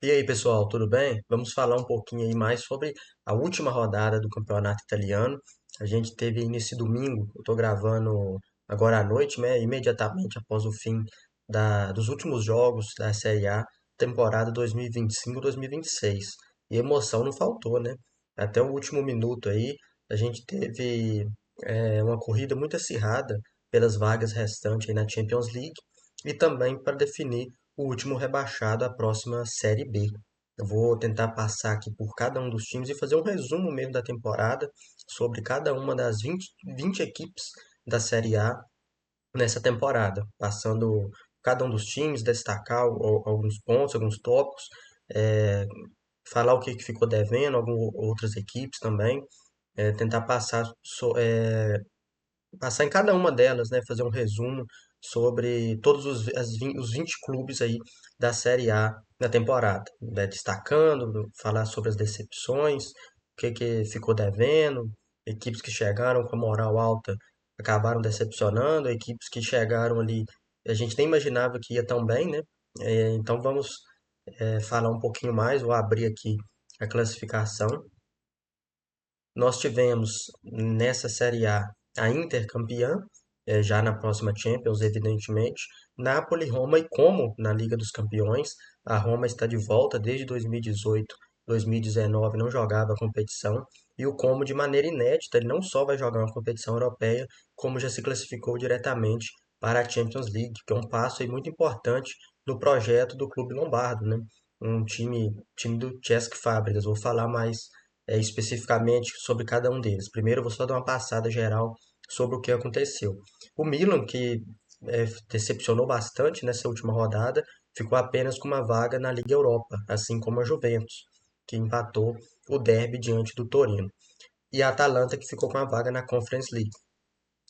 E aí, pessoal, tudo bem? Vamos falar um pouquinho aí mais sobre a última rodada do Campeonato Italiano. A gente teve aí nesse domingo, eu estou gravando agora à noite, né, imediatamente após o fim dos últimos jogos da Série A, temporada 2025-2026. E emoção não faltou, né? Até o último minuto aí, a gente teve uma corrida muito acirrada pelas vagas restantes aí na Champions League e também para definir o último rebaixado à próxima Série B. Eu vou tentar passar aqui por cada um dos times e fazer um resumo mesmo da temporada sobre cada uma das 20 equipes da Série A nessa temporada, passando cada um dos times, destacar alguns pontos, alguns tópicos, é, falar o que ficou devendo, algumas outras equipes também, tentar passar em cada uma delas, né, fazer um resumo sobre todos os 20 clubes aí da Série A na temporada, né, destacando, falar sobre as decepções, o que ficou devendo, equipes que chegaram com a moral alta acabaram decepcionando, equipes que chegaram ali, a gente nem imaginava que ia tão bem, né? Então vamos falar um pouquinho mais, vou abrir aqui a classificação. Nós tivemos nessa Série A Inter campeã, já na próxima Champions, evidentemente. Napoli, Roma e Como na Liga dos Campeões. A Roma está de volta desde 2018, 2019 não jogava a competição. E o Como, de maneira inédita, ele não só vai jogar uma competição europeia, como já se classificou diretamente para a Champions League, que é um passo aí muito importante no projeto do Clube Lombardo, né? Um time do Cesc Fábricas. Vou falar mais especificamente sobre cada um deles. Primeiro, eu vou só dar uma passada geral sobre o que aconteceu. O Milan, que decepcionou bastante nessa última rodada, ficou apenas com uma vaga na Liga Europa, assim como a Juventus, que empatou o derby diante do Torino. E a Atalanta, que ficou com a vaga na Conference League.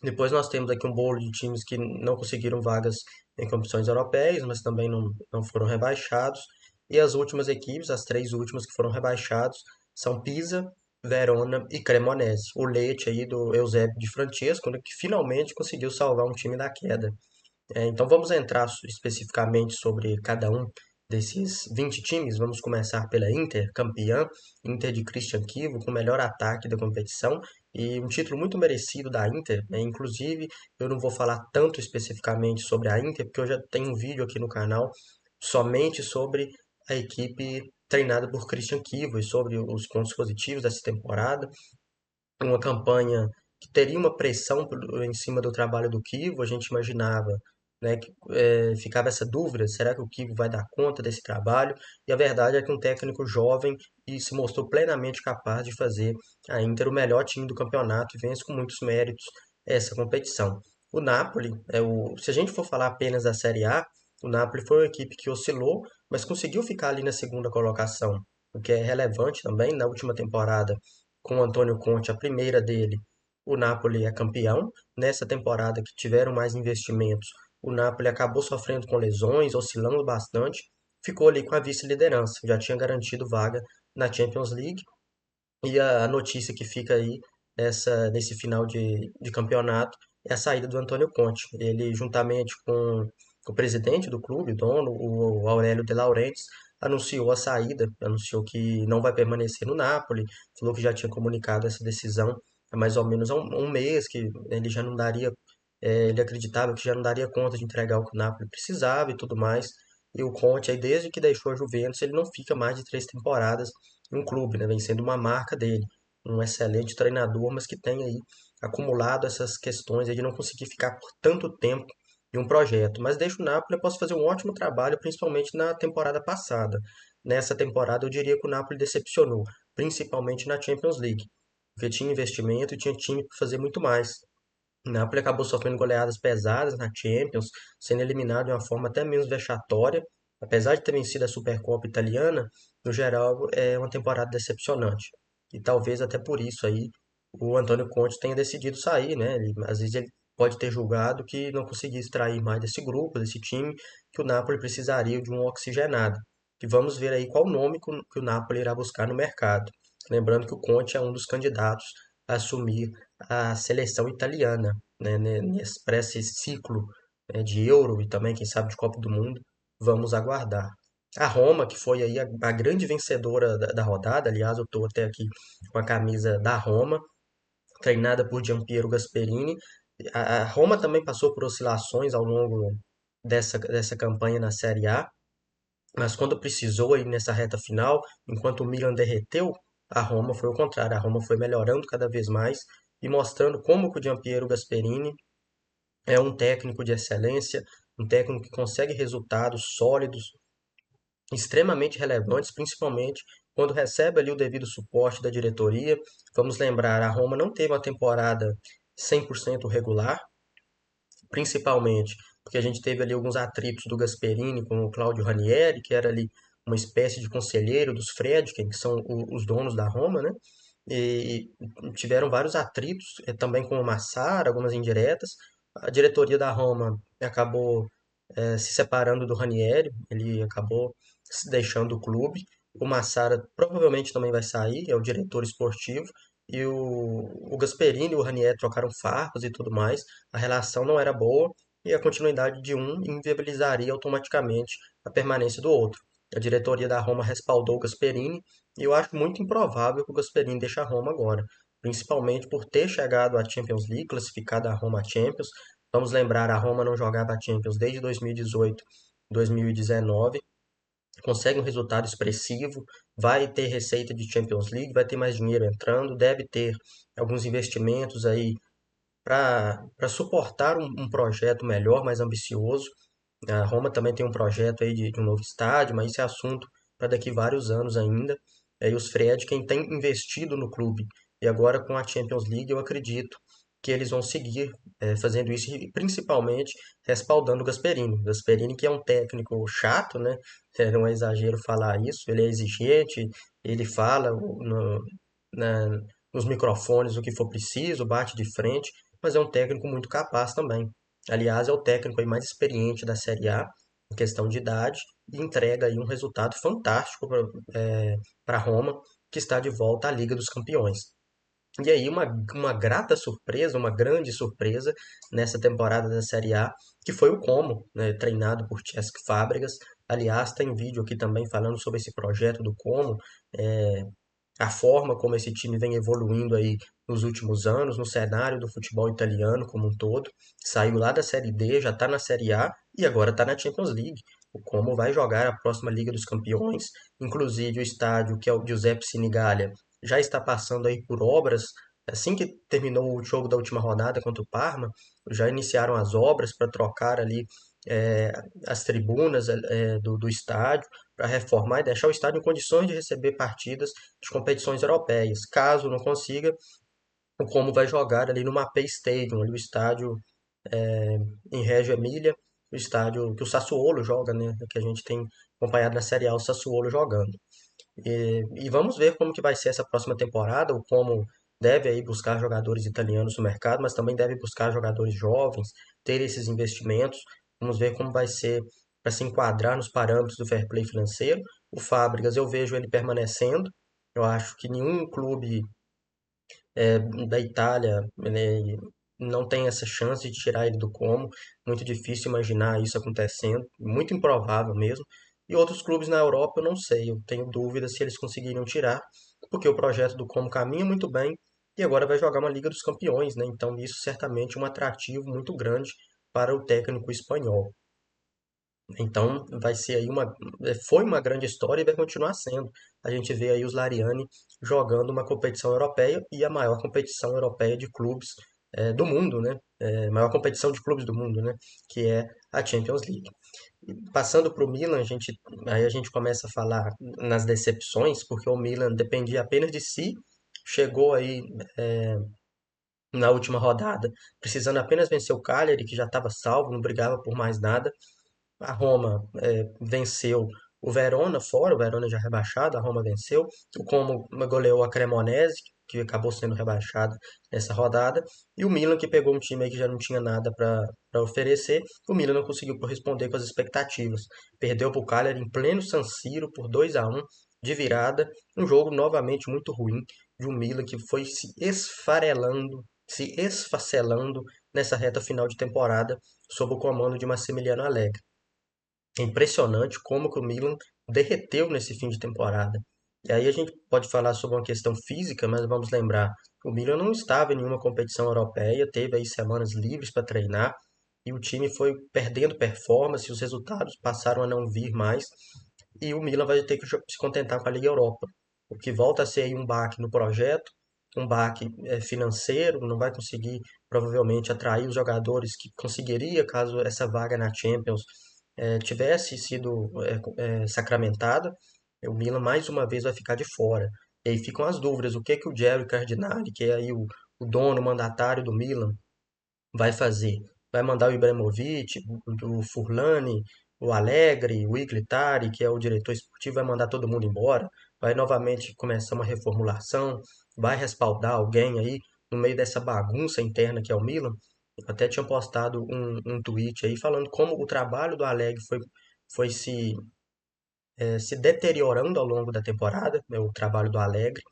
Depois nós temos aqui um bolo de times que não conseguiram vagas em competições europeias, mas também não foram rebaixados. E as últimas equipes, as três últimas que foram rebaixados, são Pisa, Verona e Cremonese. O Lecce aí do Eusébio de Francesco, né, que finalmente conseguiu salvar um time da queda. Então vamos entrar especificamente sobre cada um desses 20 times. Vamos começar pela Inter, campeã, Inter de Christian Kivu, com o melhor ataque da competição e um título muito merecido da Inter, né? Inclusive, eu não vou falar tanto especificamente sobre a Inter, porque eu já tenho um vídeo aqui no canal somente sobre a equipe treinada por Christian Kivu e sobre os pontos positivos dessa temporada. Uma campanha que teria uma pressão em cima do trabalho do Kivo, a gente imaginava, né, que ficava essa dúvida, será que o Kivo vai dar conta desse trabalho? E a verdade é que um técnico jovem e se mostrou plenamente capaz de fazer a Inter o melhor time do campeonato e vence com muitos méritos essa competição. O Napoli, se a gente for falar apenas da Série A, o Napoli foi uma equipe que oscilou, mas conseguiu ficar ali na segunda colocação, o que é relevante também. Na última temporada com o Antônio Conte, a primeira dele, o Napoli é campeão. Nessa temporada que tiveram mais investimentos, o Napoli acabou sofrendo com lesões, oscilando bastante, ficou ali com a vice-liderança, já tinha garantido vaga na Champions League. E a notícia que fica aí nesse final de campeonato é a saída do Antônio Conte. Ele, juntamente com o presidente do clube, o dono, o Aurélio De Laurentiis, anunciou a saída, anunciou que não vai permanecer no Napoli, falou que já tinha comunicado essa decisão há mais ou menos um mês, que ele já não daria, ele acreditava que já não daria conta de entregar o que o Napoli precisava e tudo mais. E o Conte, aí, desde que deixou a Juventus, ele não fica mais de 3 temporadas em um clube, né? Vem sendo uma marca dele, um excelente treinador, mas que tem aí acumulado essas questões aí de não conseguir ficar por tanto tempo em um projeto. Mas deixa o Napoli após fazer um ótimo trabalho, principalmente na temporada passada. Nessa temporada eu diria que o Napoli decepcionou, principalmente na Champions League, porque tinha investimento e tinha time para fazer muito mais. O Napoli acabou sofrendo goleadas pesadas na Champions, sendo eliminado de uma forma até menos vexatória. Apesar de ter vencido a Supercopa italiana, no geral é uma temporada decepcionante. E talvez até por isso aí o Antônio Conte tenha decidido sair, né? Às vezes ele pode ter julgado que não conseguia extrair mais desse grupo, desse time, que o Napoli precisaria de um oxigenado. E vamos ver aí qual nome que o Napoli irá buscar no mercado. Lembrando que o Conte é um dos candidatos a assumir a seleção italiana, né, para esse ciclo, né, de Euro e também, quem sabe, de Copa do Mundo. Vamos aguardar. A Roma, que foi aí a grande vencedora da rodada, aliás, eu estou até aqui com a camisa da Roma, treinada por Giampiero Gasperini. A Roma também passou por oscilações ao longo dessa campanha na Série A, mas quando precisou aí nessa reta final, enquanto o Milan derreteu, a Roma foi o contrário, a Roma foi melhorando cada vez mais e mostrando como que o Giampiero Gasperini é um técnico de excelência, um técnico que consegue resultados sólidos, extremamente relevantes, principalmente quando recebe ali o devido suporte da diretoria. Vamos lembrar, a Roma não teve uma temporada 100% regular, principalmente porque a gente teve ali alguns atritos do Gasperini com o Claudio Ranieri, que era ali uma espécie de conselheiro dos Friedkin, que são os donos da Roma, né? E tiveram vários atritos, também com o Massara, algumas indiretas. A diretoria da Roma acabou se separando do Ranieri, ele acabou se deixando o clube. O Massara provavelmente também vai sair, é o diretor esportivo. E o Gasperini e o Ranieri trocaram farpas e tudo mais. A relação não era boa e a continuidade de um inviabilizaria automaticamente a permanência do outro. A diretoria da Roma respaldou o Gasperini e eu acho muito improvável que o Gasperini deixe a Roma agora, principalmente por ter chegado à Champions League, classificado a Roma à Champions. Vamos lembrar, a Roma não jogava a Champions desde 2018, 2019, consegue um resultado expressivo, vai ter receita de Champions League, vai ter mais dinheiro entrando, deve ter alguns investimentos aí para suportar um projeto melhor, mais ambicioso. A Roma também tem um projeto aí de um novo estádio, mas isso é assunto para daqui vários anos ainda. E os Fred, quem tem investido no clube, e agora com a Champions League, eu acredito que eles vão seguir fazendo isso, e principalmente respaldando o Gasperini. O Gasperini, que é um técnico chato, né? Não é exagero falar isso, ele é exigente, ele fala na- nos microfones o que for preciso, bate de frente, mas é um técnico muito capaz também. Aliás, é o técnico aí mais experiente da Série A, em questão de idade, e entrega aí um resultado fantástico para Roma, que está de volta à Liga dos Campeões. E aí, uma grata surpresa, uma grande surpresa nessa temporada da Série A, que foi o Como, né, treinado por Cesc Fábregas. Aliás, tem vídeo aqui também falando sobre esse projeto do Como, é, a forma como esse time vem evoluindo aí nos últimos anos, no cenário do futebol italiano como um todo. Saiu lá da Série D, já está na Série A e agora está na Champions League. O Como vai jogar a próxima Liga dos Campeões, inclusive o estádio que é o Giuseppe Sinigallia já está passando aí por obras. Assim que terminou o jogo da última rodada contra o Parma, já iniciaram as obras para trocar ali é, as tribunas do estádio, para reformar e deixar o estádio em condições de receber partidas de competições europeias. Caso não consiga, o Como vai jogar ali no Mapei Stadium, ali o estádio em Reggio Emília, o estádio que o Sassuolo joga, né? Que a gente tem acompanhado na Série A o Sassuolo jogando. E vamos ver como que vai ser essa próxima temporada, o Como deve aí buscar jogadores italianos no mercado, mas também deve buscar jogadores jovens, ter esses investimentos. Vamos ver como vai ser para se enquadrar nos parâmetros do fair play financeiro. O Fábricas, eu vejo ele permanecendo. Eu acho que nenhum clube da Itália, né, não tem essa chance de tirar ele do Como. Muito difícil imaginar isso acontecendo, muito improvável mesmo. E outros clubes na Europa eu não sei, eu tenho dúvidas se eles conseguiriam tirar, porque o projeto do Como caminha muito bem e agora vai jogar uma Liga dos Campeões, né? Então isso certamente é um atrativo muito grande para o técnico espanhol. Então vai ser aí foi uma grande história e vai continuar sendo. A gente vê aí os Lariani jogando uma competição europeia e a maior competição europeia de clubes do mundo, né? Maior competição de clubes do mundo, né? Que é a Champions League. E passando para o Milan, aí a gente começa a falar nas decepções, porque o Milan dependia apenas de si, chegou aí na última rodada, precisando apenas vencer o Cagliari, que já estava salvo, não brigava por mais nada. A Roma venceu o Verona fora, o Verona já rebaixado, a Roma venceu. O Como goleou a Cremonese, que acabou sendo rebaixada nessa rodada. E o Milan, que pegou um time aí que já não tinha nada para oferecer, o Milan não conseguiu corresponder com as expectativas. Perdeu para o Cagliari em pleno San Siro por 2-1 de virada. Um jogo novamente muito ruim de um Milan que foi se esfarelando, se esfacelando nessa reta final de temporada sob o comando de Massimiliano Allegri. É impressionante como que o Milan derreteu nesse fim de temporada. E aí a gente pode falar sobre uma questão física, mas vamos lembrar, o Milan não estava em nenhuma competição europeia, teve aí semanas livres para treinar e o time foi perdendo performance, os resultados passaram a não vir mais e o Milan vai ter que se contentar com a Liga Europa, o que volta a ser aí um baque no projeto, um baque financeiro, não vai conseguir provavelmente atrair os jogadores que conseguiria caso essa vaga na Champions tivesse sido sacramentada, o Milan mais uma vez vai ficar de fora. E aí ficam as dúvidas, o que que o Gerry Cardinale, que é aí o dono, o mandatário do Milan, vai fazer? Vai mandar o Ibrahimovic, o Furlani, o Allegri, o Iglitari, que é o diretor esportivo, vai mandar todo mundo embora? Vai novamente começar uma reformulação? Vai respaldar alguém aí no meio dessa bagunça interna que é o Milan? Eu até tinha postado um tweet aí falando como o trabalho do Allegri foi se deteriorando ao longo da temporada, né, o trabalho do Allegri.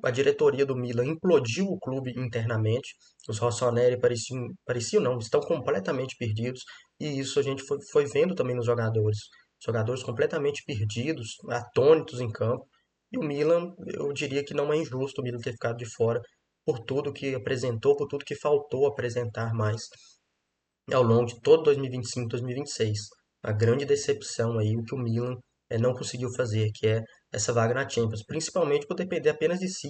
A diretoria do Milan implodiu o clube internamente. Os rossoneri pareciam não, estão completamente perdidos. E isso a gente foi vendo também nos jogadores. Jogadores completamente perdidos, atônitos em campo. E o Milan, eu diria que não é injusto o Milan ter ficado de fora por tudo que apresentou, por tudo que faltou apresentar mais ao longo de todo 2025 e 2026. A grande decepção aí, o que o Milan não conseguiu fazer, que é essa vaga na Champions, principalmente por depender apenas de si.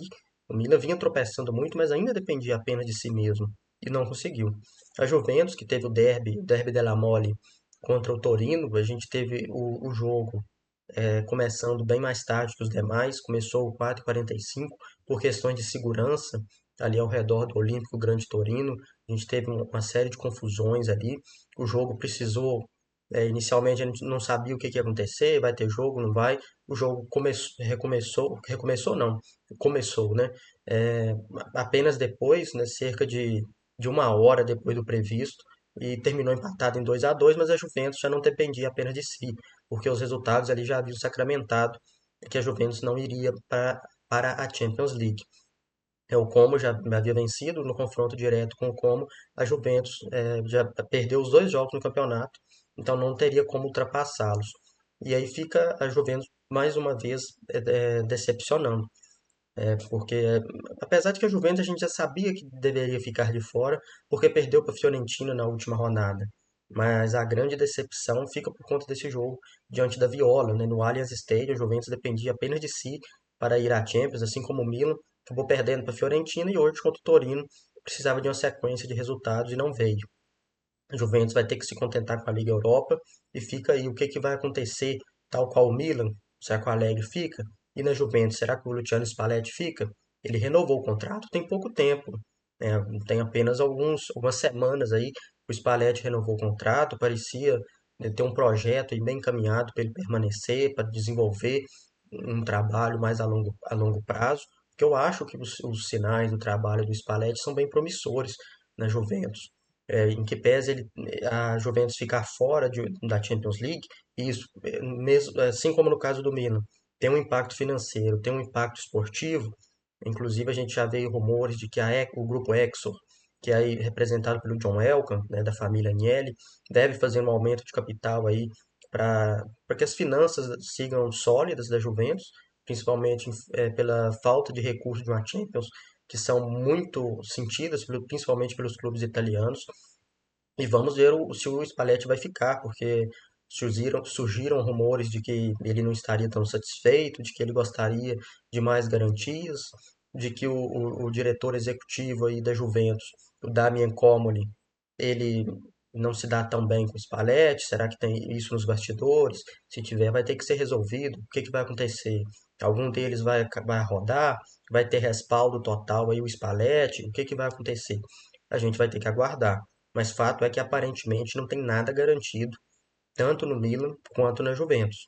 O Milan vinha tropeçando muito, mas ainda dependia apenas de si mesmo e não conseguiu. A Juventus, que teve o derby della Mole contra o Torino, a gente teve o jogo começando bem mais tarde que os demais, começou 4h45 por questões de segurança ali ao redor do Olímpico Grande Torino. A gente teve uma série de confusões ali. O jogo precisou, inicialmente a gente não sabia o que ia acontecer, vai ter jogo, não vai. O jogo recomeçou não, começou, né? É, apenas depois, né, cerca de uma hora depois do previsto, e terminou empatado em 2-2, mas a Juventus já não dependia apenas de si, porque os resultados ali já haviam sacramentado que a Juventus não iria para a Champions League. O Como já havia vencido no confronto direto com o Como, a Juventus já perdeu os dois jogos no campeonato, então não teria como ultrapassá-los. E aí fica a Juventus mais uma vez decepcionando. Porque, apesar de que a Juventus a gente já sabia que deveria ficar de fora, porque perdeu para a Fiorentina na última rodada. Mas a grande decepção fica por conta desse jogo diante da Viola, né? No Allianz Stadium, a Juventus dependia apenas de si para ir à Champions, assim como o Milan, acabou perdendo para a Fiorentina e hoje contra o Torino precisava de uma sequência de resultados e não veio. A Juventus vai ter que se contentar com a Liga Europa e fica aí o que vai acontecer, tal qual o Milan, será que o Allegri fica? E na Juventus, será que o Luciano Spalletti fica? Ele renovou o contrato tem pouco tempo, né? Tem apenas algumas semanas aí o Spalletti renovou o contrato, parecia ter um projeto aí bem encaminhado para ele permanecer, para desenvolver um trabalho mais a longo prazo, porque eu acho que os sinais do trabalho do Spalletti são bem promissores na Juventus. Em que pese a Juventus ficar fora da Champions League, e isso, mesmo, assim como no caso do Milan, tem um impacto financeiro, tem um impacto esportivo. Inclusive, a gente já veio rumores de que o grupo Exor, que é aí representado pelo John Elkann, né, da família Agnelli, deve fazer um aumento de capital aí para que as finanças sigam sólidas da Juventus, principalmente pela falta de recursos de uma Champions, que são muito sentidas, principalmente pelos clubes italianos. E vamos ver se o Spalletti vai ficar, porque surgiram rumores de que ele não estaria tão satisfeito, de que ele gostaria de mais garantias, de que o diretor executivo aí da Juventus, o Damian Comoli, ele não se dá tão bem com o Spalletti. Será que tem isso nos bastidores? Se tiver, vai ter que ser resolvido. O que que vai acontecer? Algum deles vai rodar? Vai ter respaldo total aí o Spalletti? O que que vai acontecer? A gente vai ter que aguardar. Mas fato é que aparentemente não tem nada garantido, tanto no Milan quanto na Juventus.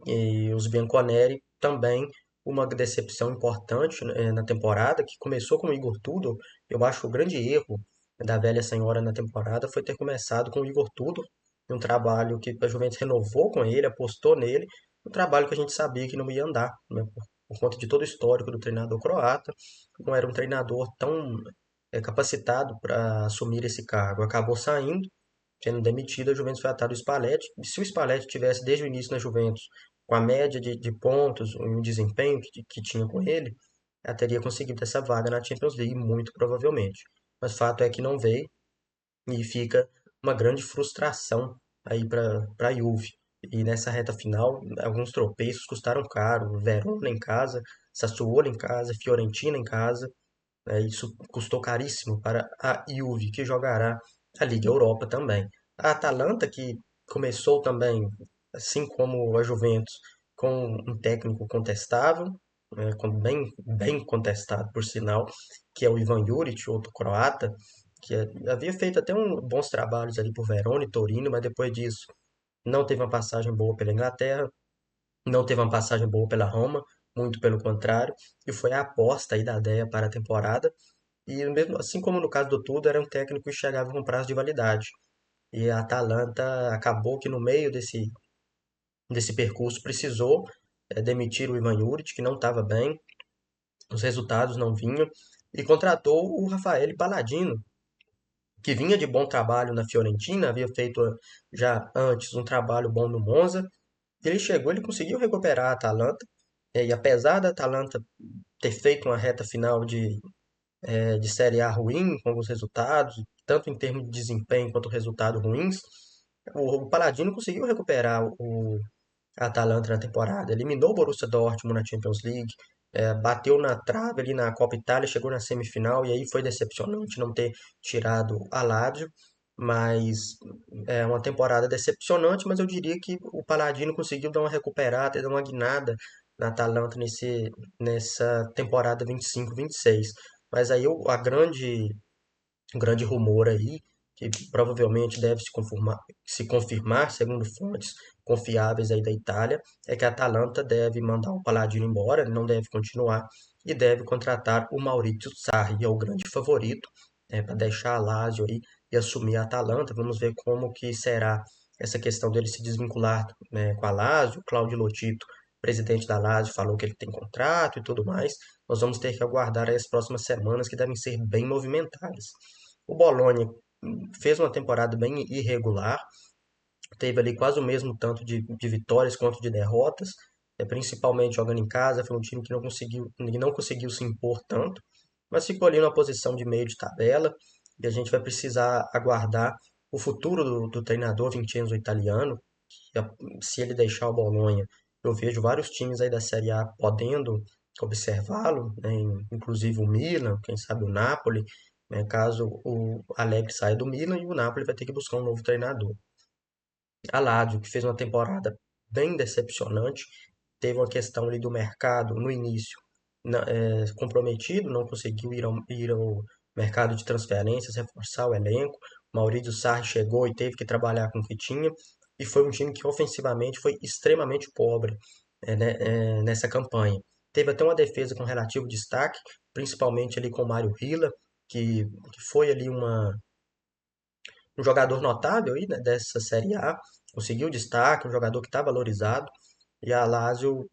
E os Bianconeri também uma decepção importante, né, na temporada, que começou com o Igor Tudor. Eu acho que o grande erro da velha senhora na temporada foi ter começado com o Igor Tudor, um trabalho que a Juventus renovou com ele, apostou nele, um trabalho que a gente sabia que não ia andar, né, por conta de todo o histórico do treinador croata. Não era um treinador tão capacitado para assumir esse cargo. Acabou saindo, sendo demitido, a Juventus foi atrás do Spalletti. E se o Spalletti tivesse desde o início na Juventus, com a média de pontos, o desempenho que tinha com ele, ela teria conseguido essa vaga na Champions League, muito provavelmente. Mas o fato é que não veio e fica uma grande frustração aí para a Juve. E nessa reta final, alguns tropeços custaram caro. Verona em casa, Sassuolo em casa, Fiorentina em casa. Isso custou caríssimo para a Juve, que jogará a Liga Europa também. A Atalanta, que começou também, assim como a Juventus, com um técnico contestável, bem contestado, por sinal, que é o Ivan Juric, outro croata, que havia feito até bons trabalhos ali por Verona e Torino, mas depois disso não teve uma passagem boa pela Inglaterra, não teve uma passagem boa pela Roma, muito pelo contrário, e foi a aposta aí da DEA para a temporada. E mesmo assim como no caso do Tudo, era um técnico que chegava com prazo de validade. E a Atalanta acabou que no meio desse percurso precisou demitir o Ivan Juric, que não estava bem, os resultados não vinham, e contratou o Rafael Palladino, que vinha de bom trabalho na Fiorentina, havia feito já antes um trabalho bom no Monza. Ele chegou, ele conseguiu recuperar a Atalanta, e apesar da Atalanta ter feito uma reta final de Série A ruim, com alguns resultados, tanto em termos de desempenho quanto resultados ruins, o Paladino conseguiu recuperar a Atalanta na temporada. Eliminou o Borussia Dortmund na Champions League, bateu na trave ali na Copa Itália, chegou na semifinal e aí foi decepcionante não ter tirado a Lazio, mas é uma temporada decepcionante, mas eu diria que o Paladino conseguiu dar uma recuperada, dar uma guinada na Atalanta nessa temporada 25-26. Mas aí o grande rumor aí, que provavelmente deve se confirmar, segundo fontes confiáveis aí da Itália, é que a Atalanta deve mandar o Paladino embora, não deve continuar, e deve contratar o Maurizio Sarri, que é o grande favorito, para deixar a Lazio aí e assumir a Atalanta. Vamos ver como que será essa questão dele se desvincular, né, com a Lazio. O Claudio Lotito, presidente da Lazio, falou que ele tem contrato e tudo mais. Nós vamos ter que aguardar aí as próximas semanas, que devem ser bem movimentadas. O Bologna fez uma temporada bem irregular, teve ali quase o mesmo tanto de vitórias quanto de derrotas, principalmente jogando em casa. Foi um time que não conseguiu se impor tanto, mas ficou ali numa posição de meio de tabela, e a gente vai precisar aguardar o futuro do treinador Vincenzo Italiano, que, se ele deixar o Bolonha, eu vejo vários times aí da Série A podendo observá-lo, né, inclusive o Milan, quem sabe o Napoli, né, caso o Allegri saia do Milan, e o Napoli vai ter que buscar um novo treinador. A Lazio, que fez uma temporada bem decepcionante, teve uma questão ali do mercado no início comprometido, não conseguiu ir ao mercado de transferências, reforçar o elenco. Maurício Sarri chegou e teve que trabalhar com o que tinha, e foi um time que ofensivamente foi extremamente pobre nessa campanha. Teve até uma defesa com relativo destaque, principalmente ali com o Mário Rilla, que foi ali um jogador notável aí, né, dessa Série A, conseguiu destaque, um jogador que está valorizado, e a Lazio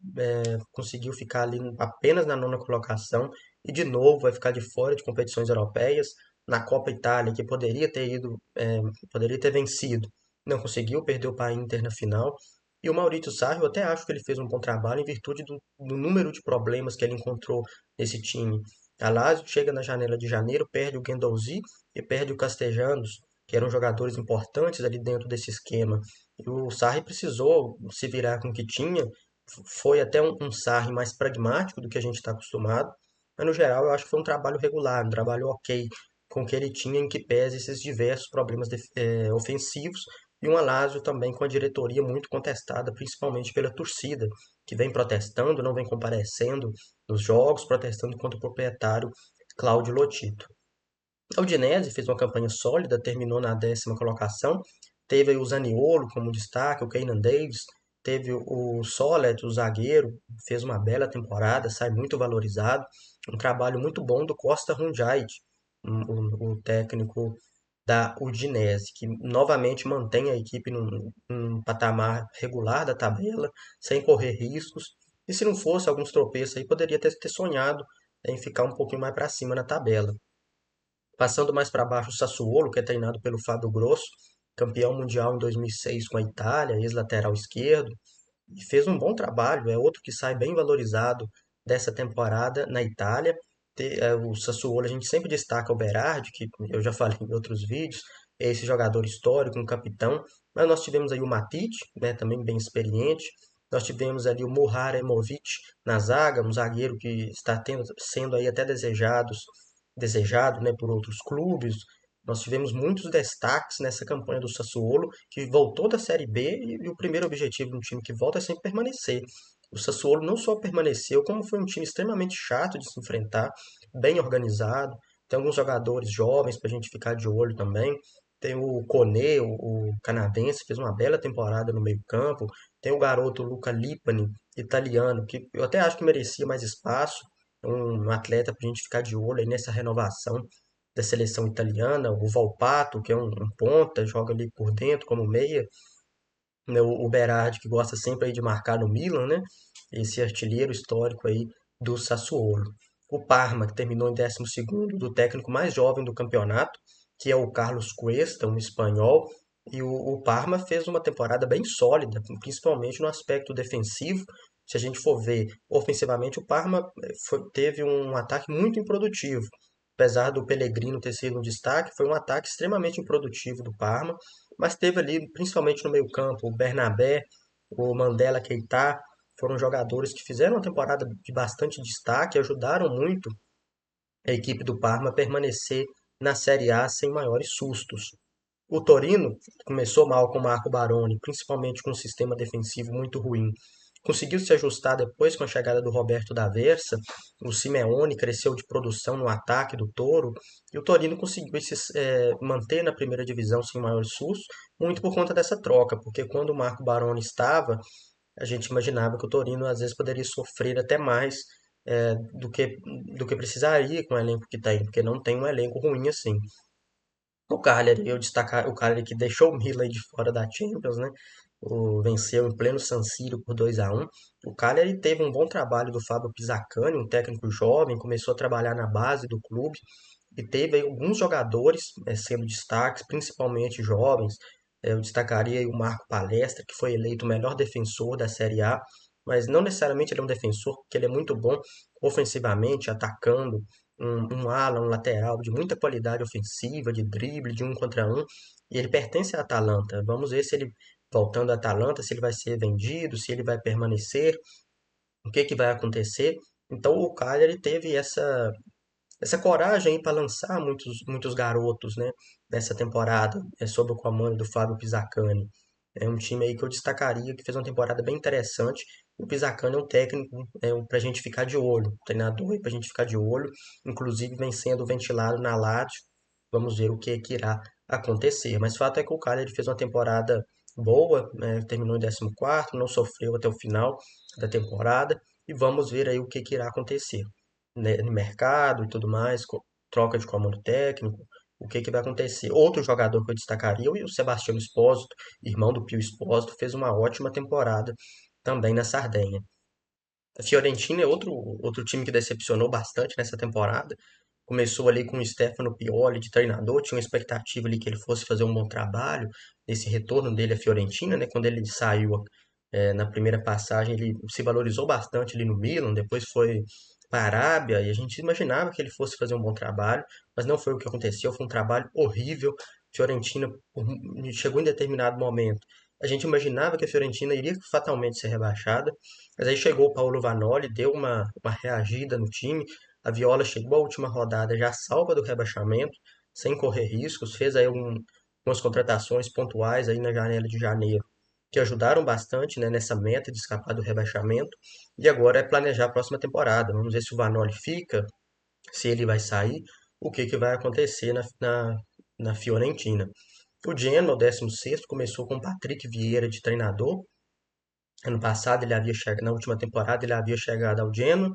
conseguiu ficar ali apenas na nona colocação, e de novo vai ficar de fora de competições europeias. Na Copa Itália, que poderia ter vencido, não conseguiu, perdeu para a Inter na final. E o Maurício Sarri, eu até acho que ele fez um bom trabalho em virtude do número de problemas que ele encontrou nesse time. A Lazio chega na janela de janeiro, perde o Guendouzi e perde o Castellanos, que eram jogadores importantes ali dentro desse esquema. E o Sarri precisou se virar com o que tinha. Foi até um Sarri mais pragmático do que a gente está acostumado, mas no geral eu acho que foi um trabalho regular, um trabalho ok com o que ele tinha, em que pese esses diversos problemas ofensivos, e um Lazio também com a diretoria muito contestada, principalmente pela torcida, que vem protestando, não vem comparecendo nos jogos, protestando contra o proprietário Claudio Lotito. A Udinese fez uma campanha sólida, terminou na 10ª colocação. Teve aí o Zaniolo como destaque, o Keynan Davis, teve o Solet, o zagueiro, fez uma bela temporada, sai muito valorizado. Um trabalho muito bom do Costa Runjait, o técnico da Udinese, que novamente mantém a equipe num patamar regular da tabela, sem correr riscos. E se não fosse alguns tropeços aí, poderia ter sonhado em ficar um pouquinho mais para cima na tabela. Passando mais para baixo, o Sassuolo, que é treinado pelo Fábio Grosso, campeão mundial em 2006 com a Itália, ex-lateral esquerdo, e fez um bom trabalho. É outro que sai bem valorizado dessa temporada na Itália. O Sassuolo, a gente sempre destaca o Berardi, que eu já falei em outros vídeos, é esse jogador histórico, um capitão. Mas nós tivemos aí o Matic, né, também bem experiente. Nós tivemos ali o Muharemovic na zaga, um zagueiro que está sendo aí até desejado, né, por outros clubes. Nós tivemos muitos destaques nessa campanha do Sassuolo, que voltou da Série B e o primeiro objetivo de um time que volta é sempre permanecer. O Sassuolo não só permaneceu, como foi um time extremamente chato de se enfrentar, bem organizado. Tem alguns jogadores jovens para a gente ficar de olho também. Tem o Koné, o canadense, fez uma bela temporada no meio-campo. Tem o garoto Luca Lipani, italiano, que eu até acho que merecia mais espaço. Um atleta para a gente ficar de olho aí nessa renovação da seleção italiana. O Volpato, que é um ponta, joga ali por dentro como meia, né, o Berardi, que gosta sempre aí de marcar no Milan, né? Esse artilheiro histórico aí do Sassuolo. O Parma, que terminou em 12º, do técnico mais jovem do campeonato, que é o Carlos Cuesta, um espanhol. E o Parma fez uma temporada bem sólida, principalmente no aspecto defensivo. Se a gente for ver ofensivamente, o Parma teve um ataque muito improdutivo. Apesar do Pellegrino ter sido um destaque, foi um ataque extremamente improdutivo do Parma, mas teve ali, principalmente no meio-campo, o Bernabé, o Mandela Keita, foram jogadores que fizeram uma temporada de bastante destaque, ajudaram muito a equipe do Parma a permanecer na Série A sem maiores sustos. O Torino começou mal com o Marco Baroni, principalmente com um sistema defensivo muito ruim. Conseguiu se ajustar depois com a chegada do Roberto da Versa. O Simeone cresceu de produção no ataque do Toro. E o Torino conseguiu manter na primeira divisão sem maior susto, muito por conta dessa troca. Porque quando o Marco Baroni estava, a gente imaginava que o Torino às vezes poderia sofrer até mais do que precisaria com o elenco que tem, porque não tem um elenco ruim assim. O Cagliari, eu destacar o Cagliari que deixou o Milan de fora da Champions, né? Venceu em pleno San Siro por 2-1. O Cagliari teve um bom trabalho do Fábio Pisacani, um técnico jovem, começou a trabalhar na base do clube e teve aí alguns jogadores sendo destaques, principalmente jovens. Eu destacaria aí o Marco Palestra, que foi eleito o melhor defensor da Série A, mas não necessariamente ele é um defensor, porque ele é muito bom ofensivamente, atacando, um ala, um lateral de muita qualidade ofensiva, de drible, de um contra um, e ele pertence à Atalanta. Vamos ver se ele, voltando à Atalanta, se ele vai ser vendido, se ele vai permanecer, o que que vai acontecer. Então o Cagliari teve essa coragem para lançar muitos garotos, né, nessa temporada, sob o comando do Fábio Pisacani. É um time aí que eu destacaria, que fez uma temporada bem interessante. O Pisacani é um técnico para a gente ficar de olho, um treinador para a gente ficar de olho, inclusive vem sendo ventilado na Lazio. Vamos ver o que irá acontecer. Mas fato é que o Cagliari fez uma temporada boa, né, terminou em 14º, não sofreu até o final da temporada, e vamos ver aí o que irá acontecer, né, no mercado e tudo mais, troca de comando técnico, o que que vai acontecer. Outro jogador que eu destacaria é o Sebastião Espósito, irmão do Pio Espósito, fez uma ótima temporada também na Sardenha. A Fiorentina é outro time que decepcionou bastante nessa temporada. Começou ali com o Stefano Pioli de treinador, tinha uma expectativa ali que ele fosse fazer um bom trabalho nesse retorno dele à Fiorentina, né? Quando ele saiu na primeira passagem, ele se valorizou bastante ali no Milan, depois foi para a Arábia e a gente imaginava que ele fosse fazer um bom trabalho, mas não foi o que aconteceu, foi um trabalho horrível. Fiorentina chegou em determinado momento. A gente imaginava que a Fiorentina iria fatalmente ser rebaixada, mas aí chegou o Paulo Vanoli, deu uma reagida no time. A Viola chegou à última rodada já salva do rebaixamento, sem correr riscos, fez aí umas contratações pontuais aí na janela de janeiro, que ajudaram bastante, né, nessa meta de escapar do rebaixamento. E agora é planejar a próxima temporada. Vamos ver se o Vanoli fica, se ele vai sair, o que que vai acontecer na Fiorentina. O Genoa, o 16º, começou com o Patrick Vieira de treinador. Ano passado ele havia chegado, na última temporada ele havia chegado ao Genoa,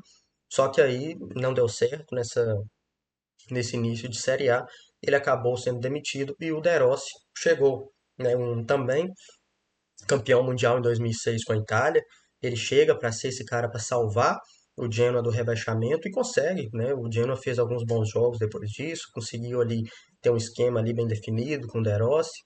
só que aí não deu certo nesse início de Série A. Ele acabou sendo demitido e o De Rossi chegou, né, também campeão mundial em 2006 com a Itália. Ele chega para ser esse cara para salvar o Genoa do rebaixamento e consegue, né? O Genoa fez alguns bons jogos depois disso, conseguiu ali ter um esquema ali bem definido com o De Rossi.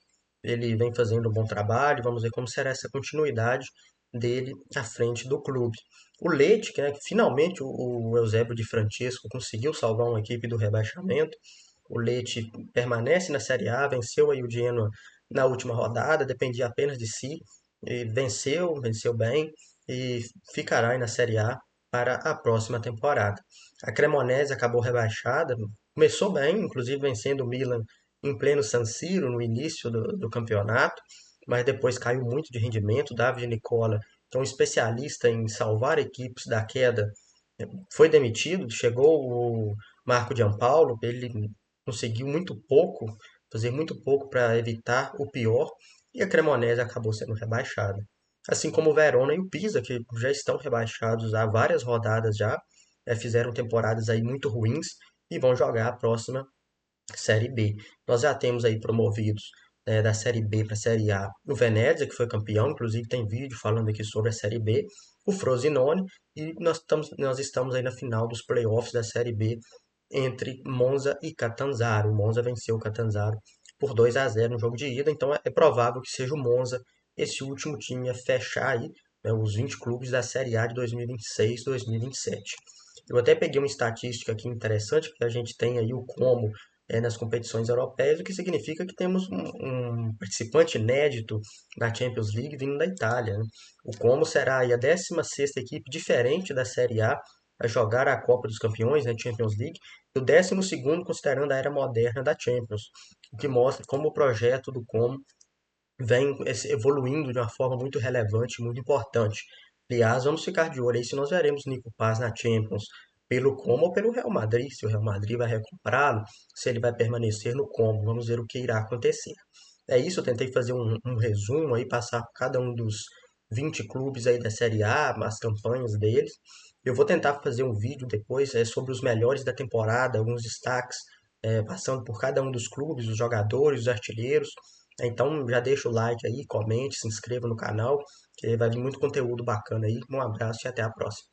ele vem fazendo um bom trabalho, vamos ver como será essa continuidade dele à frente do clube. O Leite, que, né, que finalmente o Eusébio de Francesco conseguiu salvar uma equipe do rebaixamento. O Leite permanece na Série A, venceu aí o Genoa na última rodada, dependia apenas de si, e venceu bem e ficará aí na Série A para a próxima temporada. A Cremonese acabou rebaixada, começou bem, inclusive vencendo o Milan em pleno San Siro no início do campeonato, mas depois caiu muito de rendimento. David Nicola, que é um especialista em salvar equipes da queda, foi demitido. Chegou o Marco Giampaolo, ele conseguiu muito pouco, fazer muito pouco para evitar o pior, e a Cremonese acabou sendo rebaixada. Assim como o Verona e o Pisa, que já estão rebaixados há várias rodadas já, fizeram temporadas aí muito ruins e vão jogar a próxima Série B. Nós já temos aí promovidos, da Série B para a Série A o Venezia, que foi campeão, inclusive tem vídeo falando aqui sobre a Série B, o Frosinone, e nós estamos aí na final dos playoffs da Série B entre Monza e Catanzaro. O Monza venceu o Catanzaro por 2-0 no jogo de ida, então é provável que seja o Monza esse último time a fechar aí, né, os 20 clubes da Série A de 2026-2027. Eu até peguei uma estatística aqui interessante, que a gente tem aí o Como nas competições europeias, o que significa que temos um participante inédito na Champions League vindo da Itália, né? O Como será aí a 16ª equipe diferente da Série A jogar a Copa dos Campeões, né, Champions League, e o 12º considerando a era moderna da Champions, o que mostra como o projeto do Como vem evoluindo de uma forma muito relevante, muito importante. Aliás, vamos ficar de olho aí se nós veremos Nico Paz na Champions pelo Como ou pelo Real Madrid, se o Real Madrid vai recomprá-lo, se ele vai permanecer no Como. Vamos ver o que irá acontecer. É isso, eu tentei fazer um resumo aí, passar por cada um dos 20 clubes aí da Série A, as campanhas deles. Eu vou tentar fazer um vídeo depois sobre os melhores da temporada, alguns destaques, passando por cada um dos clubes, os jogadores, os artilheiros. Então já deixa o like aí, comente, se inscreva no canal, que vai vir muito conteúdo bacana aí. Um abraço e até a próxima.